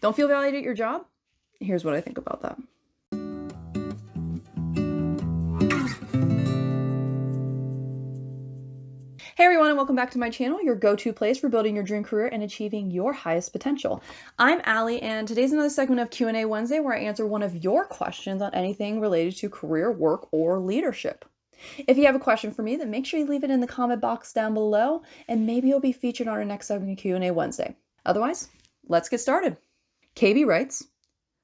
Don't feel valued at your job? Here's what I think about that. Hey everyone, and welcome back to my channel, your go-to place for building your dream career and achieving your highest potential. I'm Allie, and today's another segment of Q&A Wednesday where I answer one of your questions on anything related to career, work, or leadership. If you have a question for me, then make sure you leave it in the comment box down below, and maybe it'll be featured on our next segment of Q&A Wednesday. Otherwise, let's get started. KB writes,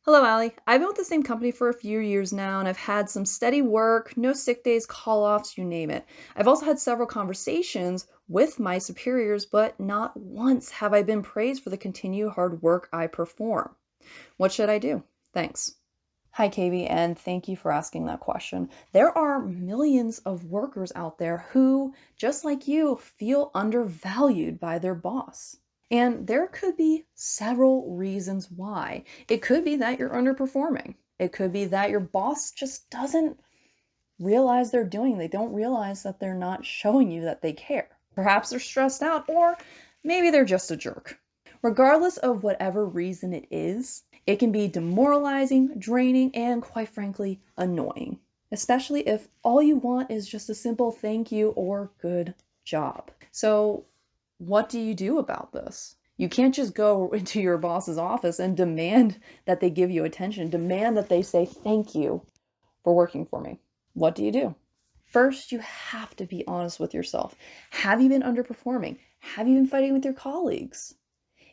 "Hello, Allie. I've been with the same company for a few years now, and I've had some steady work, no sick days, call-offs, you name it. I've also had several conversations with my superiors, but not once have I been praised for the continued hard work I perform. What should I do? Thanks." Hi, KB, and thank you for asking that question. There are millions of workers out there who, just like you, feel undervalued by their boss. And there could be several reasons why. It could be that you're underperforming. It could be that your boss just doesn't realize they're doing. They don't realize that they're not showing you that they care. Perhaps they're stressed out, or maybe they're just a jerk. Regardless of whatever reason it is, it can be demoralizing, draining, and quite frankly, annoying. Especially if all you want is just a simple thank you or good job. So what do you do about this? You can't just go into your boss's office and demand that they give you attention, demand that they say thank you for working for me. What do you do? First, you have to be honest with yourself. Have you been underperforming? Have you been fighting with your colleagues?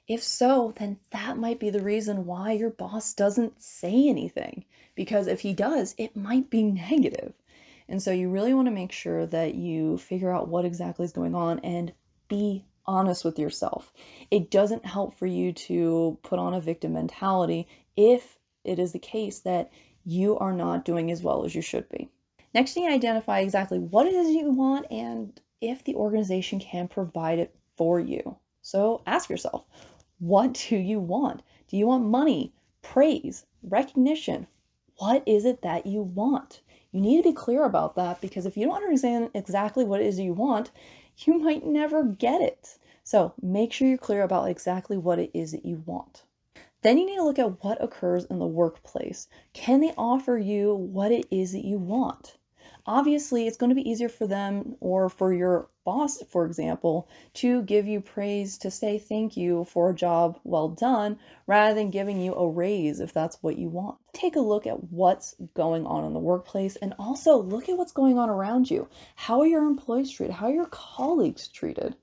If so, then that might be the reason why your boss doesn't say anything, because if he does, it might be negative. And so you really want to make sure that you figure out what exactly is going on and be honest with yourself. It doesn't help for you to put on a victim mentality if it is the case that you are not doing as well as you should be. Next, you need to identify exactly what it is you want and if the organization can provide it for you. So ask yourself, what do you want? Do you want money, praise, recognition? What is it that you want? You need to be clear about that, because if you don't understand exactly what it is you want, you might never get it. So make sure you're clear about exactly what it is that you want. Then you need to look at what occurs in the workplace. Can they offer you what it is that you want? Obviously, it's going to be easier for them, or for your boss, for example, to give you praise, to say thank you for a job well done, rather than giving you a raise if that's what you want. Take a look at what's going on in the workplace, and also look at what's going on around you. How are your employees treated? How are your colleagues treated?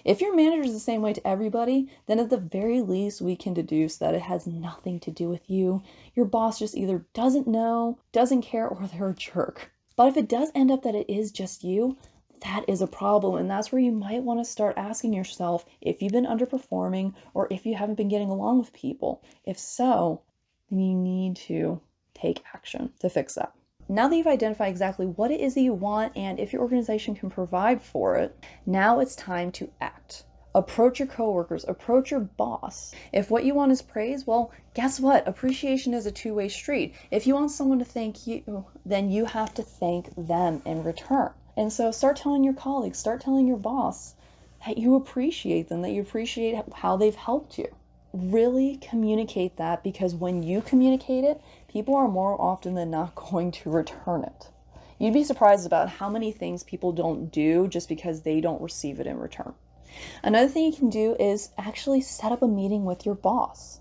If your manager is the same way to everybody, then at the very least we can deduce that it has nothing to do with you. Your boss just either doesn't know, doesn't care, or they're a jerk. But if it does end up that it is just you, that is a problem, and that's where you might want to start asking yourself if you've been underperforming or if you haven't been getting along with people. If so, then you need to take action to fix that. Now that you've identified exactly what it is that you want and if your organization can provide for it, now it's time to act. Approach your coworkers, approach your boss. If what you want is praise, well, guess what? Appreciation is a two-way street. If you want someone to thank you, then you have to thank them in return. And so start telling your colleagues, start telling your boss that you appreciate them, that you appreciate how they've helped you. Really communicate that, because when you communicate it, people are more often than not going to return it. You'd be surprised about how many things people don't do just because they don't receive it in return. Another thing you can do is actually set up a meeting with your boss.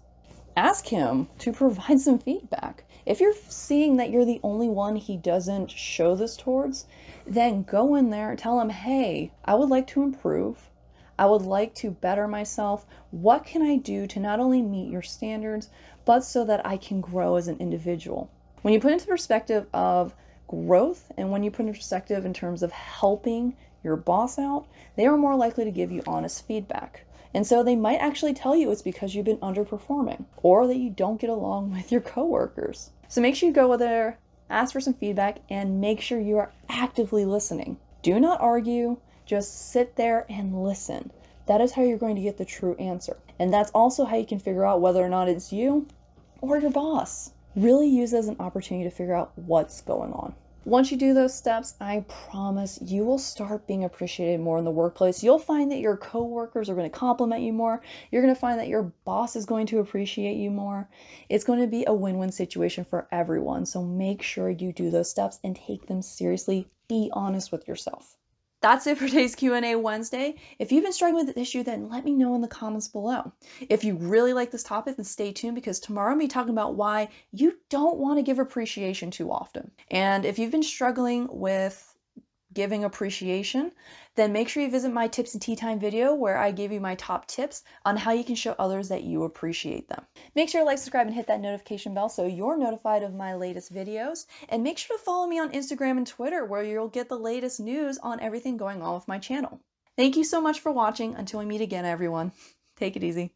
Ask him to provide some feedback. If you're seeing that you're the only one he doesn't show this towards, then go in there and tell him, hey, I would like to improve. I would like to better myself. What can I do to not only meet your standards, but so that I can grow as an individual? When you put into perspective of growth, and when you put into perspective in terms of helping your boss out, they are more likely to give you honest feedback. And so they might actually tell you it's because you've been underperforming, or that you don't get along with your coworkers. So make sure you go there, ask for some feedback, and make sure you are actively listening. Do not argue, just sit there and listen. That is how you're going to get the true answer. And that's also how you can figure out whether or not it's you or your boss. Really use it as an opportunity to figure out what's going on. Once you do those steps, I promise you will start being appreciated more in the workplace. You'll find that your coworkers are going to compliment you more. You're going to find that your boss is going to appreciate you more. It's going to be a win-win situation for everyone. So make sure you do those steps and take them seriously. Be honest with yourself. That's it for today's Q&A Wednesday. If you've been struggling with this issue, then let me know in the comments below. If you really like this topic, then stay tuned because tomorrow I'm going to be talking about why you don't want to give appreciation too often. And if you've been struggling with giving appreciation, then make sure you visit my tips and tea time video where I give you my top tips on how you can show others that you appreciate them. Make sure to like, subscribe, and hit that notification bell so you're notified of my latest videos. And make sure to follow me on Instagram and Twitter where you'll get the latest news on everything going on with my channel. Thank you so much for watching. Until we meet again, everyone. Take it easy.